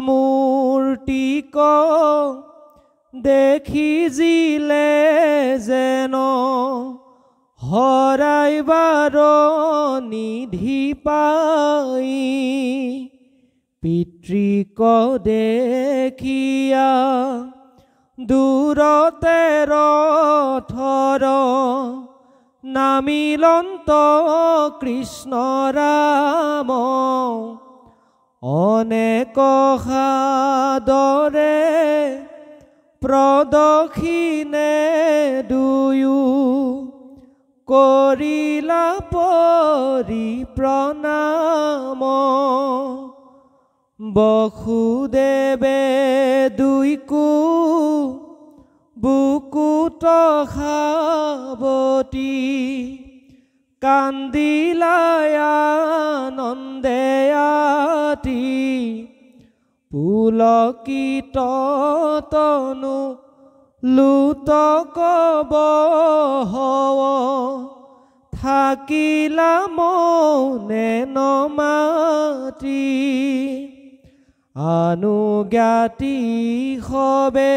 মূৰ্তিক দেখি জিলে যেন হৰাইবাৰ নিধি পাই পিতৃক দেখিয়া দূৰতে ৰথৰ নামিলন্ত কৃষ্ণ ৰাম অনেক সাদৰে প্ৰদক্ষিণে দুয়ো কৰিলা পৰিপ্ৰণাম বসুদেৱে দুইকো বুকুত সাৱটি কান্দিলাই আনন্দে আতি পুলকিত তনু লুতক বহৱ থাকিলা মৌনে নমাতি আনুজ্ঞাতি সবে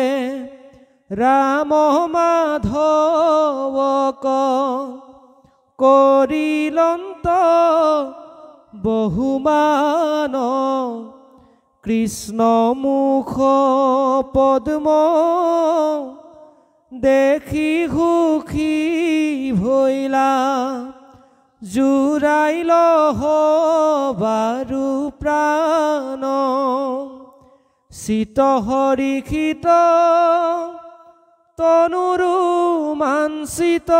ৰাম মাধৱক কৰিলন্ত বহুমান কৃষ্ণ মুখ পদ্ম দেখি সুখী ভৈলা জুৰাইল বাৰু প্ৰাণ চিত হৰিষিত তনুৰু মানসিত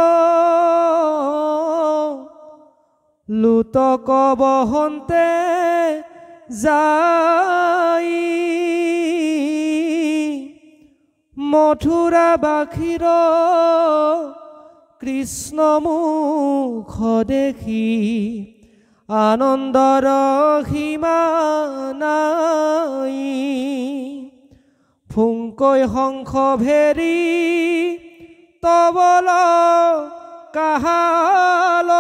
লুতক বহন্তে যাই মথুৰা বাসীৰ কৃষ্ণ মুখ দেখি আনন্দৰ সীমা নাই ফুংকৈ শংখ ভেৰি তবল কাহাল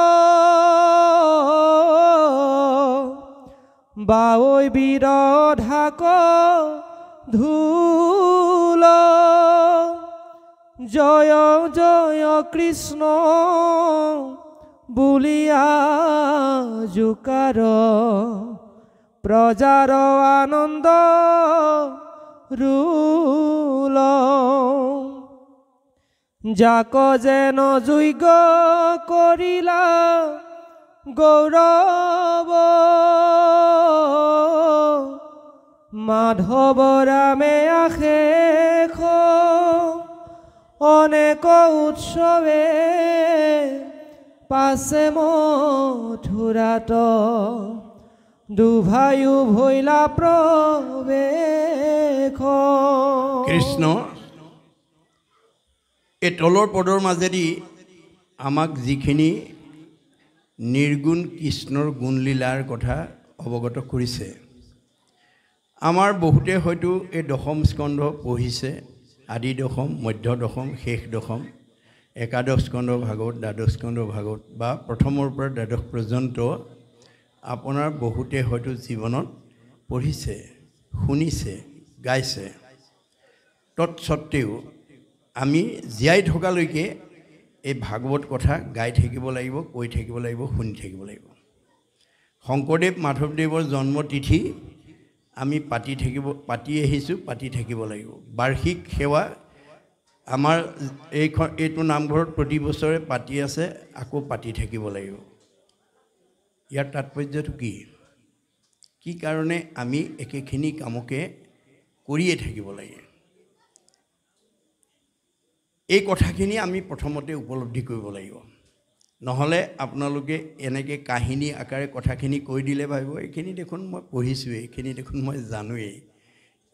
বাঐ বিৰধাক ধূল জয় জয় কৃষ্ণ বুলিয়া জোকাৰ প্ৰজাৰ আনন্দ ৰুল যাক যেন যোগ্য কৰিলা গৌৰৱ মাধৱ ৰামে আশেষ অনেক উৎসৱে পাছে মথুৰাত দুভায়ু ভৈলা প্ৰৱেশ কৃষ্ণ এই তলৰ পদৰ মাজেদি আমাক যিখিনি নিৰ্গুণ কৃষ্ণৰ গুণলীলাৰ কথা অৱগত কৰিছে আমাৰ বহুতে হয়তো এই দশম স্কন্ধ পঢ়িছে আদি দশম মধ্য দশম শেষ দশম একাদশ স্কন্ধ ভাগৱত দ্বাদশ স্কন্ধ ভাগৱত বা প্ৰথমৰ পৰা দ্বাদশ পৰ্যন্ত আপোনাৰ বহুতে হয়তো জীৱনত পঢ়িছে শুনিছে গাইছে তৎসত্ত্বেও আমি জীয়াই থকালৈকে এই ভাগৱত কথা গাই থাকিব লাগিব কৈ থাকিব লাগিব শুনি থাকিব লাগিব শংকৰদেৱ মাধৱদেৱৰ জন্মতিথি আমি পাতি আহিছোঁ পাতি থাকিব লাগিব বাৰ্ষিক সেৱা আমাৰ এইটো নামঘৰত প্ৰতি বছৰে পাতি আছে আকৌ পাতি থাকিব লাগিব ইয়াৰ তাৎপৰ্যটো কি কি কাৰণে আমি একেখিনি কামকে কৰিয়ে থাকিব লাগে এই কথাখিনি আমি প্ৰথমতে উপলব্ধি কৰিব লাগিব নহলে আপোনালোকে এনেকে কাহিনী আকাৰে কথাখিনি কৈ দিলে ভাবিব এইখিনি দেখোন মই পঢ়িছোঁ এইখিনি দেখোন মই জানোৱেই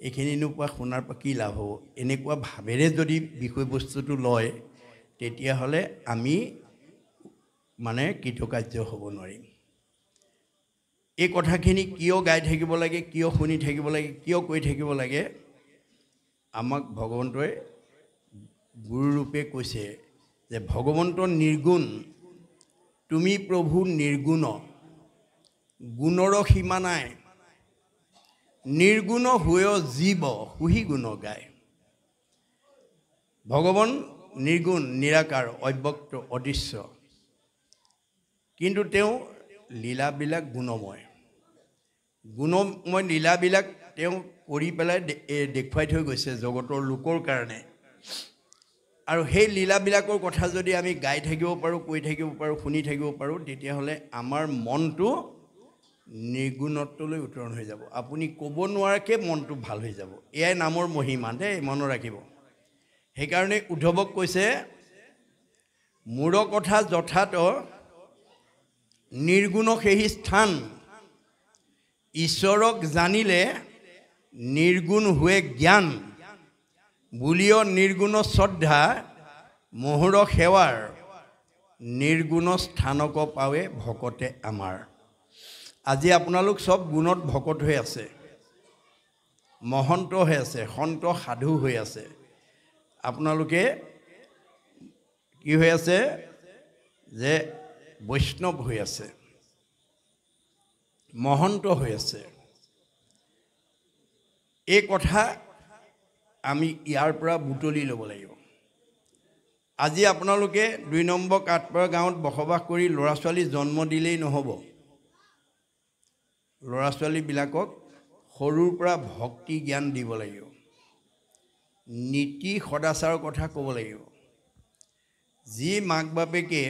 এইখিনি নোপোৱা শুনাৰ পৰা কি লাভ হ'ব এনেকুৱা ভাবেৰে যদি বিষয়বস্তুটো লয় তেতিয়াহ'লে আমি মানে কৃতকাৰ্য হ'ব নোৱাৰিম এই কথাখিনি কিয় গাই থাকিব লাগে কিয় শুনি থাকিব লাগে কিয় কৈ থাকিব লাগে আমাক ভগৱন্তই গুৰুৰূপে কৈছে যে ভগৱন্ত নিৰ্গুণ তুমি প্ৰভু নিৰ্গুণ গুণৰ সীমা নাই নিৰ্গুণ হৈ জীৱ সুহি গুণ গায় ভগৱান নিৰ্গুণ নিৰাকাৰ অব্যক্ত অদৃশ্য কিন্তু তেওঁ লীলাবিলাক গুণময় লীলাবিলাক তেওঁ কৰি পেলাই দেখুৱাই থৈ গৈছে জগতৰ লোকৰ কাৰণে আৰু সেই লীলাবিলাকৰ কথা যদি আমি গাই থাকিব পাৰোঁ কৈ থাকিব পাৰোঁ শুনি থাকিব পাৰোঁ তেতিয়াহ'লে আমাৰ মনটো নিৰ্গুণত্বলৈ উত্তৰণ হৈ যাব আপুনি ক'ব নোৱাৰাকৈ মনটো ভাল হৈ যাব এয়াই নামৰ মহিমা দেই মনত ৰাখিব সেইকাৰণে উদ্ধৱক কৈছে মূৰ কথা যথাত নিৰ্গুণ সেই স্থান ঈশ্বৰক জানিলে নিৰ্গুণ হোৱে জ্ঞান বুলিও নিৰ্গুণ শ্ৰদ্ধা মহুৰ সেৱাৰ নিৰ্গুণ স্থানক পাৱে ভকতে আমাৰ আজি আপোনালোক সব গুণত ভকত হৈ আছে মহন্ত হৈ আছে সন্ত সাধু হৈ আছে আপোনালোকে কি হৈ আছে যে বৈষ্ণৱ হৈ আছে মহন্ত হৈ আছে এই কথা আমি ইয়াৰ পৰা বুটলি ল'ব লাগিব আজি আপোনালোকে 2 নম্বৰ কাঠপাৰা গাঁৱত বসবাস কৰি ল'ৰা ছোৱালী জন্ম দিলেই নহ'ব ল'ৰা ছোৱালীবিলাকক সৰুৰ পৰা ভক্তি জ্ঞান দিব লাগিব নীতি সদাচাৰৰ কথা ক'ব লাগিব যি মাক বাপেকে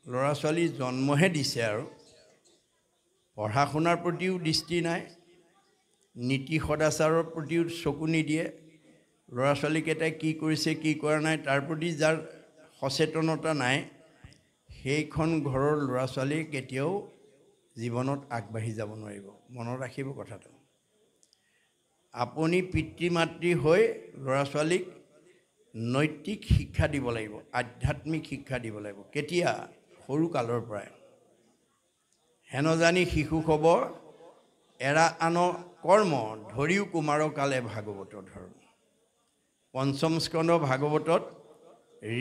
ল'ৰা ছোৱালী জন্মহে দিছে আৰু পঢ়া শুনাৰ প্ৰতিও দৃষ্টি নাই নীতি সদাচাৰৰ প্ৰতিও চকু নিদিয়ে ল'ৰা ছোৱালীকেইটাই কি কৰিছে কি কৰা নাই তাৰ প্ৰতি যাৰ সচেতনতা নাই সেইখন ঘৰৰ ল'ৰা ছোৱালী কেতিয়াও জীৱনত আগবাঢ়ি যাব নোৱাৰিব মনত ৰাখিব কথাটো আপুনি পিতৃ মাতৃ হৈ ল'ৰা ছোৱালীক নৈতিক শিক্ষা দিব লাগিব আধ্যাত্মিক শিক্ষা দিব লাগিব কেতিয়া সৰু কালৰ পৰাই হেন জানি শিশু খব এৰা আন কৰ্ম ধৰিও কুমাৰ কালে ভাগৱত ধৰ্ম পঞ্চম স্কন্ধ ভাগৱতত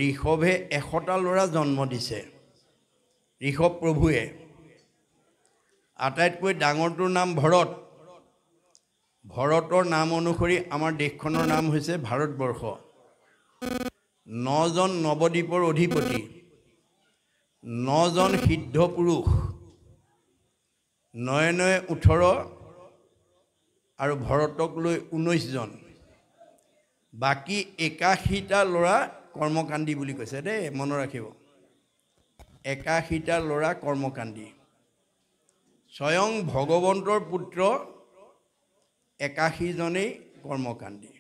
ঋষভে 100টা ল'ৰা জন্ম দিছে ঋষভ প্ৰভুৱে আটাইতকৈ ডাঙৰটোৰ নাম ভৰত ভৰতৰ নাম অনুসৰি আমাৰ দেশখনৰ নাম হৈছে ভাৰতবৰ্ষ 9 জন নৱদ্বীপৰ অধিপতি 9 জন সিদ্ধ পুৰুষ 9 18 আৰু ভৰতক লৈ 19 জন বাকি 81টা ল'ৰা কৰ্মকাণ্ডী বুলি কৈছে দেই মনত ৰাখিব 81টা ল'ৰা কৰ্মকাণ্ডী স্বয়ং ভগৱন্তৰ পুত্ৰ 81 জনেই কৰ্মকাণ্ডী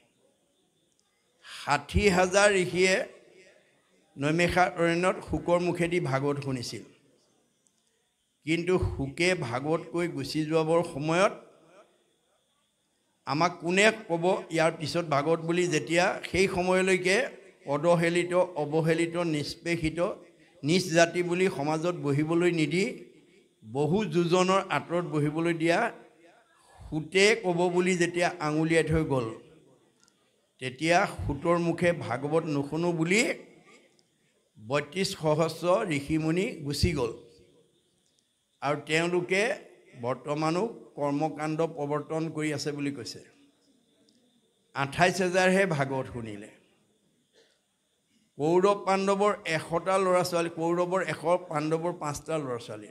60,000 ঋষিয়ে নৈমিষাৰ অৰণ্যত শুকৰ মুখেদি ভাগৱত শুনিছিল কিন্তু শুকে ভাগৱত কৈ গুচি যোৱাৰ সময়ত আমাক কোনে ক'ব ইয়াৰ পিছত ভাগৱত বুলি যেতিয়া সেই সময়লৈকে অদহেলিত অৱহেলিত নিষ্পেষিত নিজ জাতি বুলি সমাজত বহিবলৈ নিদি বহু যোজনৰ আঁতৰত বহিবলৈ দিয়া সুতে ক'ব বুলি যেতিয়া আঙুলিয়াই থৈ গ'ল তেতিয়া সুতৰ মুখে ভাগৱত নুশুনো বুলি 32,000 ঋষিমুনি গুচি গ'ল আৰু তেওঁলোকে বৰ্তমানো কৰ্মকাণ্ড প্ৰৱৰ্তন কৰি আছে বুলি কৈছে 28,000 হে ভাগৱত শুনিলে কৌৰৱ পাণ্ডৱৰ 100টা ল'ৰা ছোৱালী কৌৰৱৰ 100 পাণ্ডৱৰ 5টা ল'ৰা ছোৱালী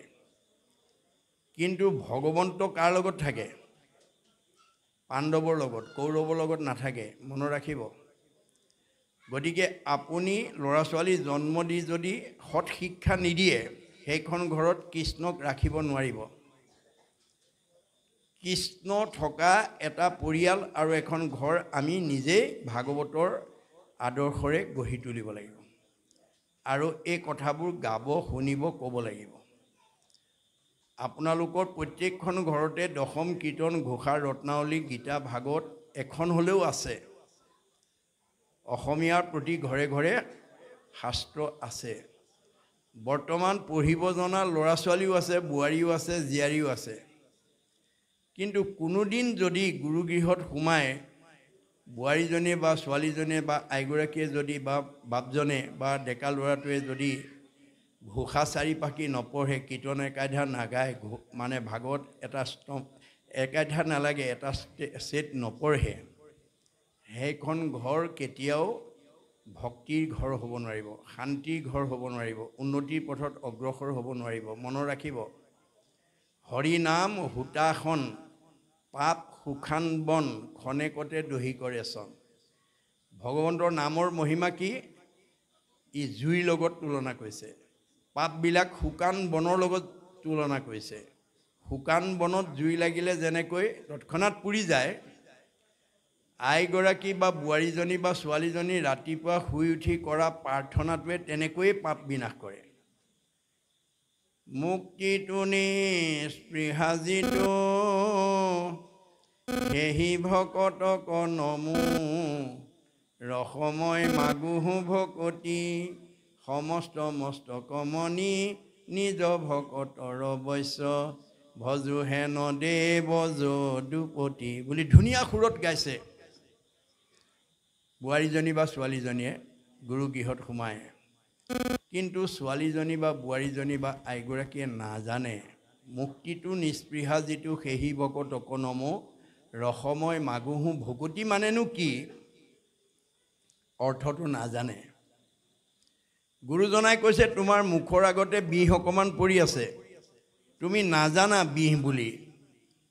কিন্তু ভগৱন্ত কাৰ লগত থাকে পাণ্ডৱৰ লগত কৌৰৱৰ লগত নাথাকে মনত ৰাখিব গতিকে আপুনি ল'ৰা ছোৱালী জন্ম দি যদি সৎ শিক্ষা নিদিয়ে সেইখন ঘৰত কৃষ্ণক ৰাখিব নোৱাৰিব কৃষ্ণ থকা এটা পৰিয়াল আৰু এখন ঘৰ আমি নিজেই ভাগৱতৰ আদৰ্শৰে গঢ়ি তুলিব লাগিব আৰু এই কথাবোৰ গাব শুনিব ক'ব লাগিব আপোনালোকৰ প্ৰত্যেকখন ঘৰতে দশম কীৰ্তন ঘোষা ৰত্নাৱলী গীতা ভাগৱত এখন হ'লেও আছে অসমীয়াৰ প্ৰতি ঘৰে ঘৰে শাস্ত্ৰ আছে বৰ্তমান পঢ়িব জনা ল'ৰা ছোৱালীও আছে বোৱাৰীও আছে জীয়াৰীও আছে কিন্তু কোনোদিন যদি গুৰুগৃহত সোমাই বোৱাৰীজনীয়ে বা ছোৱালীজনীয়ে বা আইগৰাকীয়ে যদি বা বাপজনে বা ডেকা ল'ৰাটোৱে যদি ঘোষা চাৰিপাকি নপঢ়ে কীৰ্তন একাধ্যায় নাগায় মানে ভাগৱত এটা একাধ্যায় নালাগে এটা ছেট নপঢ়ে সেইখন ঘৰ কেতিয়াও ভক্তিৰ ঘৰ হ'ব নোৱাৰিব শান্তিৰ ঘৰ হ'ব নোৱাৰিব উন্নতিৰ পথত অগ্ৰসৰ হ'ব নোৱাৰিব মনত ৰাখিব হৰি নাম হোতাখন পাপ সুখান বন খনেকতে দহি কৰে চন ভগৱন্তৰ নামৰ মহিমা কি ই জুইৰ লগত তুলনা কৰিছে পাপবিলাক শুকান বনৰ লগত তুলনা কৰিছে শুকান বনত জুই লাগিলে যেনেকৈ তৎক্ষণাত পুৰি যায় আইগৰাকী বা বোৱাৰীজনী বা ছোৱালীজনী ৰাতিপুৱা শুই উঠি কৰা প্ৰাৰ্থনাটোৱে তেনেকৈয়ে পাপ বিনাশ কৰে মুক্তিটো নিস্পৃহাজিতো সেহি ভকতক নমো ৰসময় মাগুহু ভকতি সমস্ত মস্তকমণি নিজ ভকতৰ বৈশ্য ভজু হেন দেৱ যদুপতি বুলি ধুনীয়া সুৰত গাইছে বোৱাৰীজনী বা ছোৱালীজনীয়ে গুৰুগৃহত সোমায় কিন্তু ছোৱালীজনী বা বোৱাৰীজনী বা আইগৰাকীয়ে নাজানে মুক্তিটো নিস্পৃহা যিটো সেহি ভকতক নমো ৰসময় মাগুহু ভকতি মানেনো কি অৰ্থটো নাজানে গুৰুজনাই কৈছে তোমাৰ মুখৰ আগতে বিষ অকণমান পৰি আছে তুমি নাজানা বিষ বুলি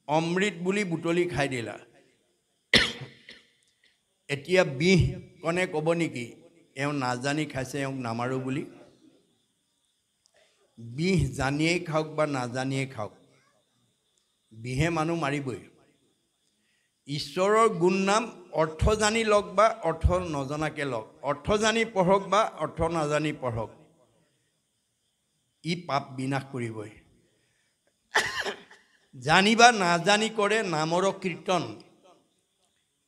অমৃত বুলি বুটলি খাই দিলা এতিয়া বিষ কণে ক'ব নেকি এওঁ নাজানি খাইছে এওঁক নামাৰো বুলি বিষ জানিয়েই খাওক বা নাজানিয়েই খাওক বিহে মানুহ মাৰিবই ঈশ্বৰৰ গুণ নাম অৰ্থ জানি লওক বা অৰ্থ নজনাকৈ লওক অৰ্থ জানি পঢ়ক বা অৰ্থ নাজানি পঢ়ক ই পাপ বিনাশ কৰিবই জানি বা নাজানি কৰে নামৰ কীৰ্তন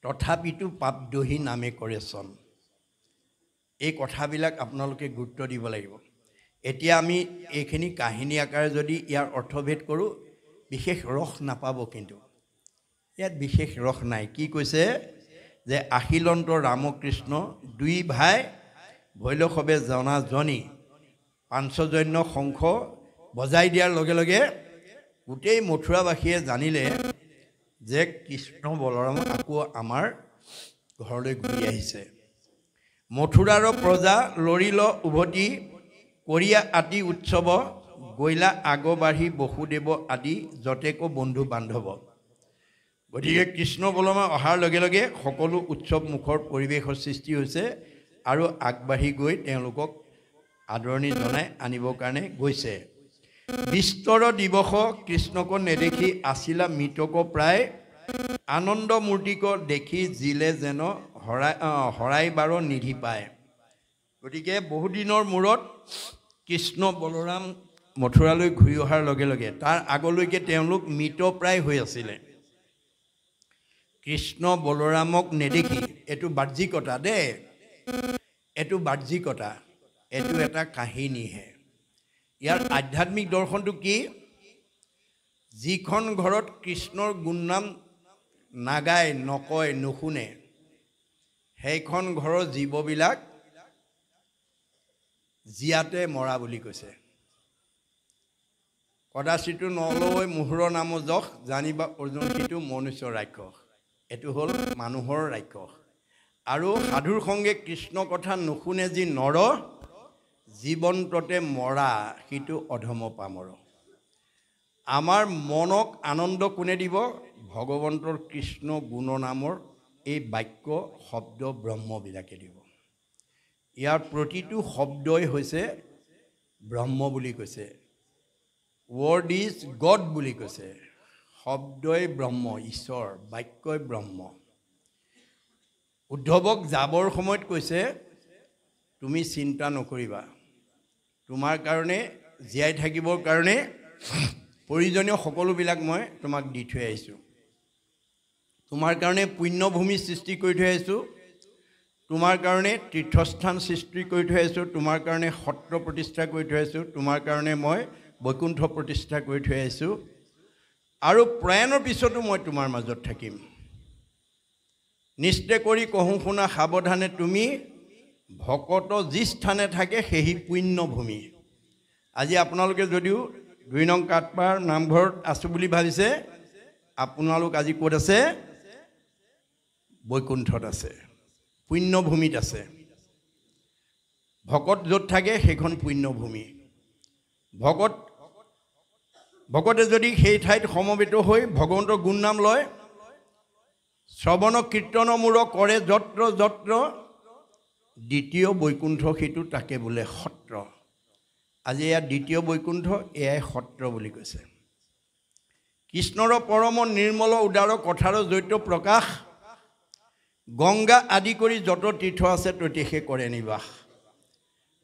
তথাপিতো পাপ দহি নামে কৰে চন এই কথাবিলাক আপোনালোকে গুৰুত্ব দিব লাগিব এতিয়া আমি এইখিনি কাহিনী আকাৰে যদি ইয়াৰ অৰ্থভেদ কৰোঁ বিশেষ ৰস নাপাব কিন্তু ইয়াত বিশেষ ৰস নাই কি কৈছে যে আখিলন্ত ৰামকৃষ্ণ দুই ভাই ভৈলসৱে জনাজনী পাঞ্চজন্য শংখ বজাই দিয়াৰ লগে লগে গোটেই মথুৰাবাসীয়ে জানিলে যে কৃষ্ণ বলৰাম আকৌ আমাৰ ঘৰলৈ ঘূৰি আহিছে মথুৰাৰ প্ৰজা লৰিল উভতি কৰিয়া আদি উৎসৱ গৈলা আগবাঢ়ি বসুদেৱ আদি যতেকো বন্ধু বান্ধৱ গতিকে কৃষ্ণ বলৰাম অহাৰ লগে লগে সকলো উৎসৱ মুখৰ পৰিৱেশৰ সৃষ্টি হৈছে আৰু আগবাঢ়ি গৈ তেওঁলোকক আদৰণি জনাই আনিবৰ কাৰণে গৈছে বিস্তৰ দিৱস কৃষ্ণক নেদেখি আছিলা মৃতক প্ৰায় আনন্দ মূৰ্তিক দেখি জিলে যেন হৰাই বাৰ নিধি পায় গতিকে বহুদিনৰ মূৰত কৃষ্ণ বলৰাম মথুৰালৈ ঘূৰি অহাৰ লগে লগে তাৰ আগলৈকে তেওঁলোক মৃতপ্ৰায় হৈ আছিলে কৃষ্ণ বলৰামক নেদেখি এইটো বাহ্যিকতা দেই এইটো বাহ্যিকতা এইটো এটা কাহিনীহে ইয়াৰ আধ্যাত্মিক দৰ্শনটো কি যিখন ঘৰত কৃষ্ণৰ গুণনাম নাগায় নকয় নুশুনে সেইখন ঘৰৰ জীৱবিলাক জীয়াতে মৰা বুলি কৈছে কদাচিতো নলয় মোহৰৰ নাম যশ জানিবা অৰ্জুন সিটো মনুষ্য ৰাক্ষস এইটো হ'ল মানুহৰ ৰাক্ষস আৰু সাধুৰ সংগে কৃষ্ণ কথা নুশুনে যি নৰ জীৱন্ততে মৰা সিটো অধম পামৰ আমাৰ মনক আনন্দ কোনে দিব ভগৱন্তৰ কৃষ্ণ গুণনামৰ এই বাক্য শব্দ ব্ৰহ্মবিলাকে দিব ইয়াৰ প্ৰতিটো শব্দই হৈছে ব্ৰহ্ম বুলি কৈছে ৱৰ্ড ইজ গড বুলি কৈছে শব্দই ব্ৰহ্ম, ঈশ্বৰ বাক্যই ব্ৰহ্ম। উদ্ধৱক যাবৰ সময়ত কৈছে তুমি চিন্তা নকৰিবা, তোমাৰ কাৰণে জীয়াই থাকিবৰ কাৰণে প্ৰয়োজনীয় সকলোবিলাক মই তোমাক দি থৈ আহিছোঁ। তোমাৰ কাৰণে পুণ্যভূমি সৃষ্টি কৰি থৈ আহিছোঁ, তোমাৰ কাৰণে তীৰ্থস্থান সৃষ্টি কৰি থৈ আহিছোঁ, তোমাৰ কাৰণে সত্ৰ প্ৰতিষ্ঠা কৰি থৈ আহিছোঁ, তোমাৰ কাৰণে মই বৈকুণ্ঠ প্ৰতিষ্ঠা কৰি থৈ আহিছোঁ, আৰু প্ৰয়াণৰ পিছতো মই তোমাৰ মাজত থাকিম। নিশ্চয় কৰি কহোঁ শুনা সাৱধানে, তুমি ভকত যি স্থানে থাকে সেই পুণ্যভূমি। আজি আপোনালোকে যদিও 2 নং কাটপাৰ নামঘৰত আছোঁ বুলি ভাবিছে, আপোনালোক আজি ক'ত আছে? বৈকুণ্ঠত আছে, পুণ্যভূমিত আছে। ভকত য'ত থাকে সেইখন পুণ্যভূমি। ভকতে যদি সেই ঠাইত সমবেত হৈ ভগৱন্তৰ গুণ নাম লয়, শ্ৰৱণ কীৰ্তন মূৰ কৰে যত্ৰ যত্ৰ, দ্বিতীয় বৈকুণ্ঠ সেইটো তাকে বোলে সত্ৰ। আজি এয়া দ্বিতীয় বৈকুণ্ঠ, এয়াই সত্ৰ বুলি কৈছে। কৃষ্ণৰ পৰম নিৰ্মল উদাৰ কথাৰ জৈত প্ৰকাশ, গংগা আদি কৰি যত তীৰ্থ আছে ততেহে কৰে নিবাস।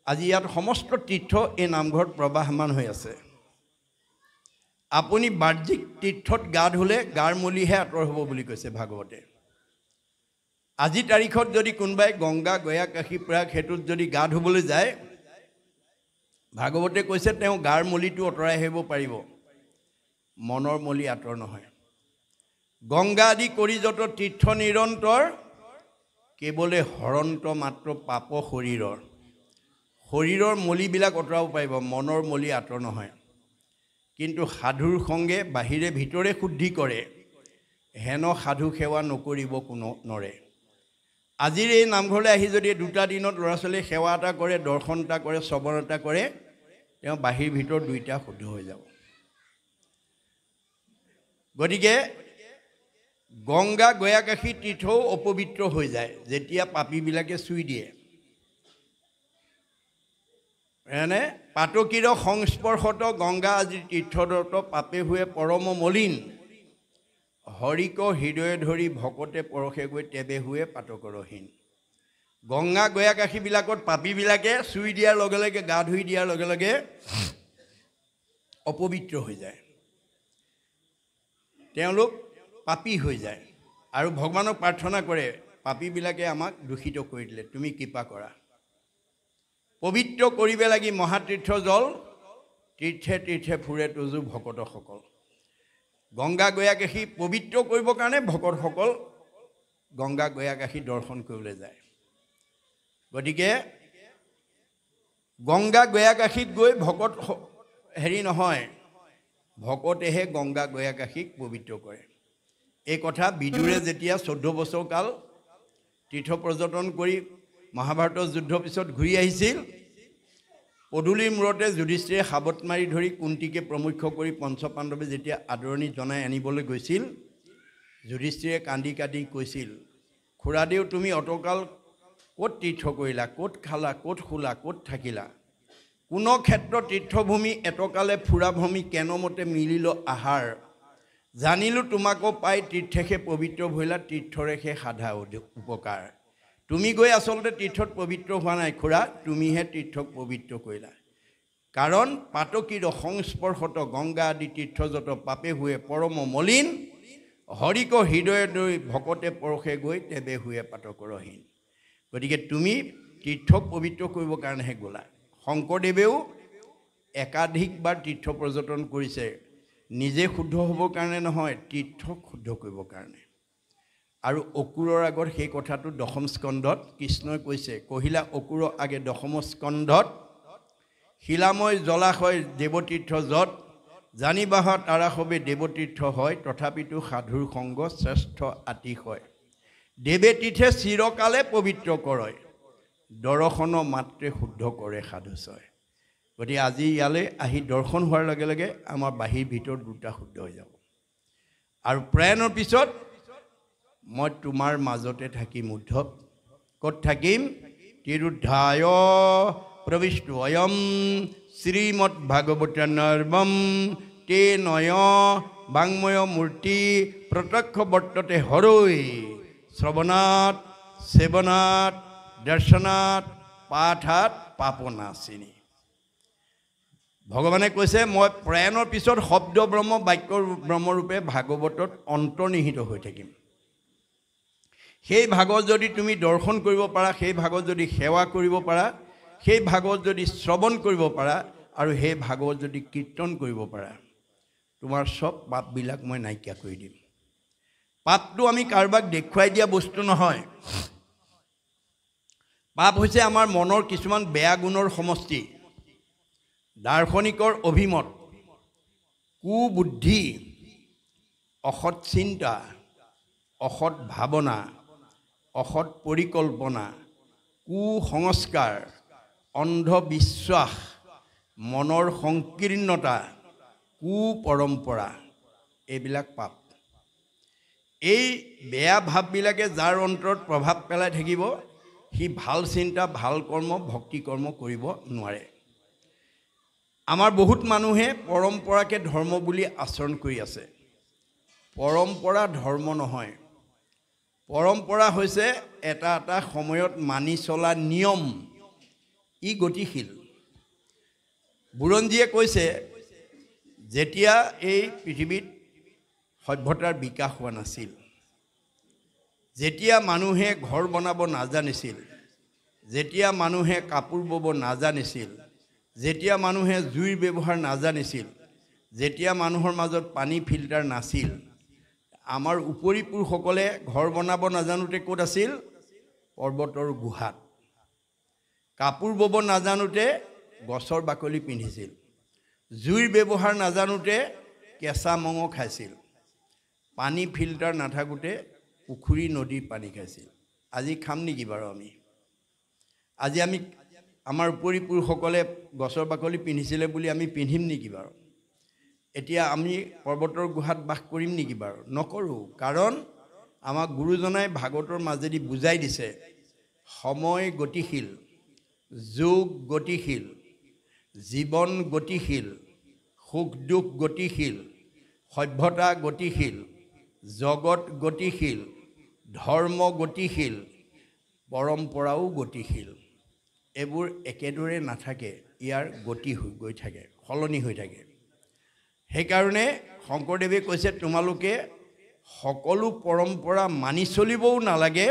আজি ইয়াত সমস্ত তীৰ্থ এই নামঘৰত প্ৰবাহমান হৈ আছে। আপুনি বাহ্যিক তীৰ্থত গা ধুলে গাৰ মলিহে আঁতৰ হ'ব বুলি কৈছে ভাগৱতে। আজি তাৰিখত যদি কোনোবাই গংগা গয়া কাশী প্ৰয়াগ সেইটোত যদি গা ধুবলৈ যায়, ভাগৱতে কৈছে তেওঁ গাৰ মলিটো আঁতৰাই আহিব পাৰিব, মনৰ মলি আঁতৰ নহয়। গংগা আদি কৰি যত তীৰ্থ নিৰন্তৰ, কেৱলে হৰন্ত মাত্ৰ পাপ শৰীৰৰ মলিবিলাক আঁতৰাব পাৰিব, মনৰ মলি আঁতৰ নহয়। কিন্তু সাধুৰ সংগে বাহিৰে ভিতৰে শুদ্ধি কৰে, হেন সাধু সেৱা নকৰিব কোনো নৰে। আজিৰ এই নামঘৰলৈ আহি যদি 2টা দিনত ল'ৰা ছোৱালীয়ে সেৱা এটা কৰে, দৰ্শন এটা কৰে, শ্ৰৱণ এটা কৰে, তেওঁ বাহিৰ ভিতৰ 2টা শুদ্ধ হৈ যাব। গতিকে গংগা গয়া কাশী তীৰ্থও অপবিত্ৰ হৈ যায় যেতিয়া পাপীবিলাকে চুই দিয়ে। এনে পাতকীৰ সংস্পৰ্শত গংগা আদি তীৰ্থদত্ত পাপে हुए পৰম মলিন, হৰিক হৃদয়ে ধৰি ভকতে পৰশে গৈ তেবে हुए পাতকৰহীন। গংগা গয়া কাশীবিলাকত পাপীবিলাকে চুই দিয়াৰ লগে লগে, গা ধুই দিয়াৰ লগে লগে অপবিত্ৰ হৈ যায়, তেওঁলোক পাপী হৈ যায়। আৰু ভগৱানক প্ৰাৰ্থনা কৰে, পাপীবিলাকে আমাক দূষিত কৰি দিলে, তুমি কৃপা কৰা। পবিত্ৰ কৰিবে লাগি মহাতীৰ্থ জল, তীৰ্থে তীৰ্থে ফুৰে তজু ভকতসকল। গংগা গয়া কাশী পবিত্ৰ কৰিবৰ কাৰণে ভকতসকল গংগা গয়া কাশী দৰ্শন কৰিবলৈ যায়। গতিকে গংগা গয়া কাশীত গৈ ভকত নহয়, ভকতেহে গংগা গয়া কাশীক পবিত্ৰ কৰে। এই কথা বিদুৰে যেতিয়া 14 বছৰ কাল তীৰ্থ পৰ্যটন কৰি মহাভাৰতৰ যুদ্ধৰ পিছত ঘূৰি আহিছিল, পদূলিৰ মূৰতে যুধিষ্ঠিৰে সাবত মাৰি ধৰি কুন্তীকে প্ৰমুখ্য কৰি পঞ্চপাণ্ডৱে যেতিয়া আদৰণি জনাই আনিবলৈ গৈছিল, যুধিষ্ঠিৰে কান্দি কান্দি কৈছিল, খুৰাদেউ তুমি অতকাল ক'ত তীৰ্থ কৰিলা, ক'ত খালা, ক'ত শুলা, ক'ত থাকিলা? কোনো ক্ষেত্ৰ তীৰ্থভূমি এটকালে ফুৰাভূমি, কেনমতে মিলিল আহাৰ। জানিলোঁ তোমাকো পাই তীৰ্থেহে পবিত্ৰ ভৈলা, তীৰ্থৰেহে সাধা উপকাৰ। তুমি গৈ আচলতে তীৰ্থত পবিত্ৰ হোৱা নাই খুৰা, তুমিহে তীৰ্থক পবিত্ৰ কৰিলা। কাৰণ পাতকীৰ সংস্পৰ্শত গংগা আদি তীৰ্থ যত পাপে हुए পৰম মলিন, হৰিক হৃদয়ে ধৰি ভকতে পৰশে গৈ তেবে हुए পাতকৰহীন। গতিকে তুমি তীৰ্থক পবিত্ৰ কৰিবৰ কাৰণেহে গ'লা। শংকৰদেৱেও একাধিকবাৰ তীৰ্থ পৰ্যটন কৰিছে, নিজে শুদ্ধ হ'বৰ কাৰণে নহয়, তীৰ্থক শুদ্ধ কৰিবৰ কাৰণে। আৰু অকুৰৰ আগত সেই কথাটো 10ম স্কন্ধত কৃষ্ণই কৈছে, কহিলা অকুৰ আগে 10ম স্কন্ধত, শিলাময় জলাশয় দেৱতীৰ্থ যত, জানিবাহ তাৰা সবে দেৱতীৰ্থ হয়, তথাপিতো সাধুৰ সংগ শ্ৰেষ্ঠ আতিশয়। দেৱে তীৰ্থে চিৰকালে পবিত্ৰ কৰে, দৰ্শন মাত্ৰে শুদ্ধ কৰে সাধুচয়। গতিকে আজি ইয়ালৈ আহি দৰ্শন হোৱাৰ লগে লগে আমাৰ বাহিৰ ভিতৰ 2টা শুদ্ধ হৈ যাব। আৰু প্ৰয়াণৰ পিছত মই তোমাৰ মাজতে থাকিম। উদ্ধৱ ক'ত থাকিম? তিৰুদ্ধায় প্ৰবিষ্টয়ম শ্ৰীমদ ভাগৱত নৰ্মম তে নয় বাংময় মূৰ্তি প্ৰত্যক্ষ বৰ্ততে হৰৈ শ্ৰৱণাত সেৱনাত দৰ্শনাত পাঠাত পাপনাচিনী। ভগৱানে কৈছে মই প্ৰয়াণৰ পিছত শব্দ ব্ৰহ্ম বাক্য ব্ৰহ্মৰূপে ভাগৱতত অন্তৰ্নিহিত হৈ থাকিম। সেই ভাগৱত যদি তুমি দৰ্শন কৰিব পাৰা, সেই ভাগৱত যদি সেৱা কৰিব পাৰা, সেই ভাগৱত যদি শ্ৰৱণ কৰিব পাৰা আৰু সেই ভাগৱত যদি কীৰ্তন কৰিব পাৰা, তোমাৰ সব পাপবিলাক মই নাইকিয়া কৰি দিম। পাপটো আমি কাৰোবাক দেখুৱাই দিয়া বস্তু নহয়। পাপ হৈছে আমাৰ মনৰ কিছুমান বেয়া গুণৰ সমষ্টি। দাৰ্শনিকৰ অভিমত কুবুদ্ধি, অসৎ চিন্তা, অসৎ ভাৱনা, অসৎ পৰিকল্পনা, কুসংস্কাৰ, অন্ধবিশ্বাস, মনৰ সংকীৰ্ণতা, কুপৰম্পৰা, এইবিলাক পাপ। এই বেয়া ভাৱবিলাকে যাৰ অন্তৰত প্ৰভাৱ পেলাই থাকিব, সি ভাল চিন্তা, ভাল কৰ্ম, ভক্তি কৰ্ম কৰিব নোৱাৰে। আমাৰ বহুত মানুহে পৰম্পৰাকে ধৰ্ম বুলি আচৰণ কৰি আছে। পৰম্পৰা ধৰ্ম নহয়। পৰম্পৰা হৈছে এটা এটা সময়ত মানি চলা নিয়ম। ই গতিশীল। বুৰঞ্জীয়ে কৈছে যেতিয়া এই পৃথিৱীত সভ্যতাৰ বিকাশ হোৱা নাছিল, যেতিয়া মানুহে ঘৰ বনাব নাজানিছিল, যেতিয়া মানুহে কাপোৰ বব নাজানিছিল, যেতিয়া মানুহে জুইৰ ব্যৱহাৰ নাজানিছিল, যেতিয়া মানুহৰ মাজত পানী ফিল্টাৰ নাছিল, আমাৰ উপৰি পুৰুষসকলে ঘৰ বনাব নাজানোতে ক'ত আছিল? পৰ্বতৰ গুহাত। কাপোৰ বব নাজানোতে গছৰ বাকলি পিন্ধিছিল। জুইৰ ব্যৱহাৰ নাজানোতে কেঁচা মঙহ খাইছিল। পানী ফিল্টাৰ নাথাকোঁতে পুখুৰী নদীৰ পানী খাইছিল। আজি খাম নেকি বাৰু আমি? আজি আমি আমাৰ উপৰি পুৰুষসকলে গছৰ বাকলি পিন্ধিছিলে বুলি আমি পিন্ধিম নেকি বাৰু? এতিয়া আমি পৰ্বতৰ গুহাত বাস কৰিম নেকি বাৰু? নকৰোঁ। কাৰণ আমাক গুৰুজনাই ভাগৱতৰ মাজেদি বুজাই দিছে, সময় গতিশীল, যুগ গতিশীল, জীৱন গতিশীল, সুখ দুখ গতিশীল, সভ্যতা গতিশীল, জগত গতিশীল, ধৰ্ম গতিশীল, পৰম্পৰাও গতিশীল। এইবোৰ একেদৰে নাথাকে, ইয়াৰ গতি হৈ গৈ থাকে, সলনি হৈ থাকে। সেইকাৰণে শংকৰদেৱে কৈছে তোমালোকে সকলো পৰম্পৰা মানি চলিবও নালাগে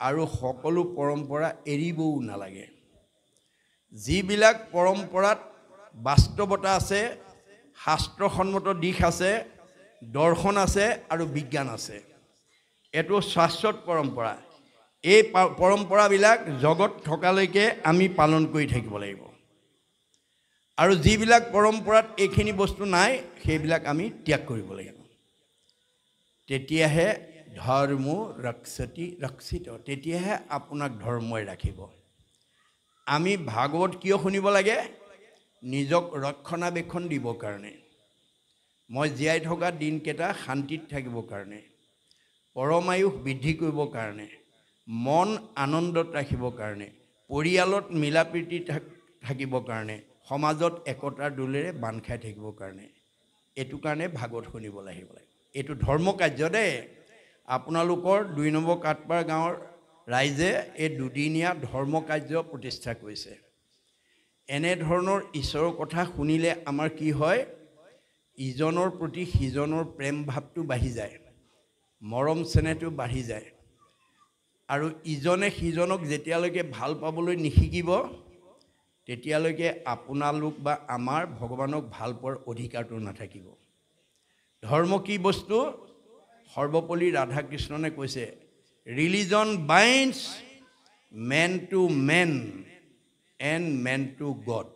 আৰু সকলো পৰম্পৰা এৰিবও নালাগে। যিবিলাক পৰম্পৰাত বাস্তৱতা আছে, শাস্ত্ৰসন্মত দিশ আছে, দৰ্শন আছে আৰু বিজ্ঞান আছে, এইটো শাশ্বত পৰম্পৰা। এই পৰম্পৰাবিলাক জগত থকালৈকে আমি পালন কৰি থাকিব লাগিব। আৰু যিবিলাক পৰম্পৰাত এইখিনি বস্তু নাই, সেইবিলাক আমি ত্যাগ কৰিব লাগিব। তেতিয়াহে ধৰ্ম ৰক্ষতি ৰক্ষিত, তেতিয়াহে আপোনাক ধৰ্মই ৰাখিব। আমি ভাগৱত কিয় শুনিব লাগে? নিজক ৰক্ষণাবেক্ষণ দিবৰ কাৰণে, মই জীয়াই থকা দিনকেইটা শান্তিত থাকিবৰ কাৰণে, পৰমায়ুস বৃদ্ধি কৰিবৰ কাৰণে, মন আনন্দত ৰাখিবৰ কাৰণে, পৰিয়ালত মিলা প্ৰীতি থাকিবৰ কাৰণে, সমাজত একতাৰ দোলেৰে বান্ধ খাই থাকিবৰ কাৰণে, এইটো কাৰণে ভাগৱত শুনিব লাগিব। এইটো ধৰ্ম কাৰ্য দেই। আপোনালোকৰ ২ নম্বৰ কাটপাৰ গাঁৱৰ ৰাইজে এই দুদিনীয়া ধৰ্ম কাৰ্য প্ৰতিষ্ঠা কৰিছে। এনেধৰণৰ ঈশ্বৰৰ কথা শুনিলে আমাৰ কি হয়? ইজনৰ প্ৰতি সিজনৰ প্ৰেম ভাৱটো বাঢ়ি যায়, মৰম চেনেহটো বাঢ়ি যায়। আৰু ইজনে সিজনক যেতিয়ালৈকে ভাল পাবলৈ নিশিকিব, তেতিয়ালৈকে আপোনালোক বা আমাৰ ভগৱানক ভাল পোৱাৰ অধিকাৰটো নাথাকিব। ধৰ্ম কি বস্তু? সৰ্বপল্লী ৰাধাকৃষ্ণনে কৈছে, religion binds man to man and man to God.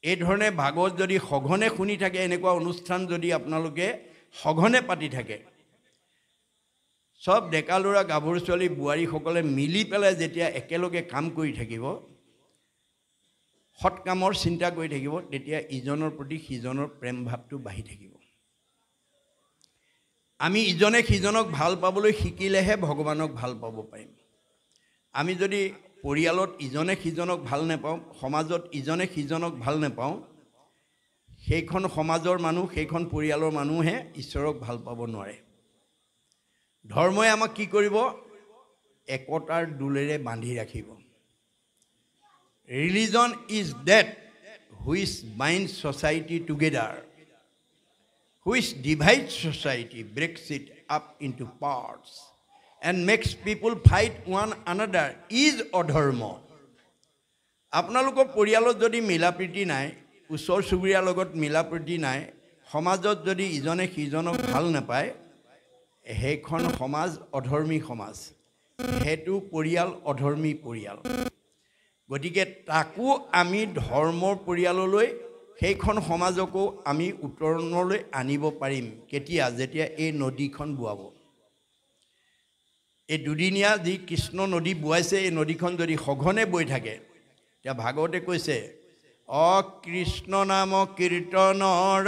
এই ধৰণে ভাগৱত যদি সঘনে শুনি থাকে, এনেকুৱা অনুষ্ঠান যদি আপোনালোকে সঘনে পাতি থাকে, সব ডেকা ল'ৰা গাভৰু ছোৱালী বোৱাৰীসকলে মিলি পেলাই যেতিয়া একেলগে কাম কৰি থাকিব, সৎ কামৰ চিন্তা কৰি থাকিব, তেতিয়া ইজনৰ প্ৰতি সিজনৰ প্ৰেম ভাৱটো বাঢ়ি থাকিব। আমি ইজনে সিজনক ভাল পাবলৈ শিকিলেহে ভগৱানক ভাল পাব পাৰিম। আমি যদি পৰিয়ালত ইজনে সিজনক ভাল নাপাওঁ, সমাজত ইজনে সিজনক ভাল নাপাওঁ, সেইখন সমাজৰ মানুহ সেইখন পৰিয়ালৰ মানুহে ঈশ্বৰক ভাল পাব নোৱাৰে ধৰ্মই আমাক কি কৰিব একতাৰ দুলেৰে বান্ধি ৰাখিব religion is that which binds society together which divides society breaks it up into parts and makes people fight one another is অধৰ্ম আপোনালোকৰ পৰিয়ালত যদি মিলাপ্ৰীতি নাই ওচৰ চুবুৰীয়াৰ লগত মিলাপ্ৰীতি নাই সমাজত যদি ইজনে সিজনক ভাল নাপায় সেইখন সমাজ অধৰ্মী সমাজ হেতু পৰিয়াল অধৰ্মী পৰিয়াল গতিকে তাকো আমি ধৰ্মৰ পৰিয়াললৈ সেইখন সমাজকো আমি উত্তৰণলৈ আনিব পাৰিম কেতিয়া যেতিয়া এই নদীখন বুৱাব এই দুদিনীয়া যি কৃষ্ণ নদী বুৱাইছে এই নদীখন যদি সঘনে বৈ থাকে এতিয়া ভাগৱতে কৈছে অ কৃষ্ণ নাম কীৰ্তনৰ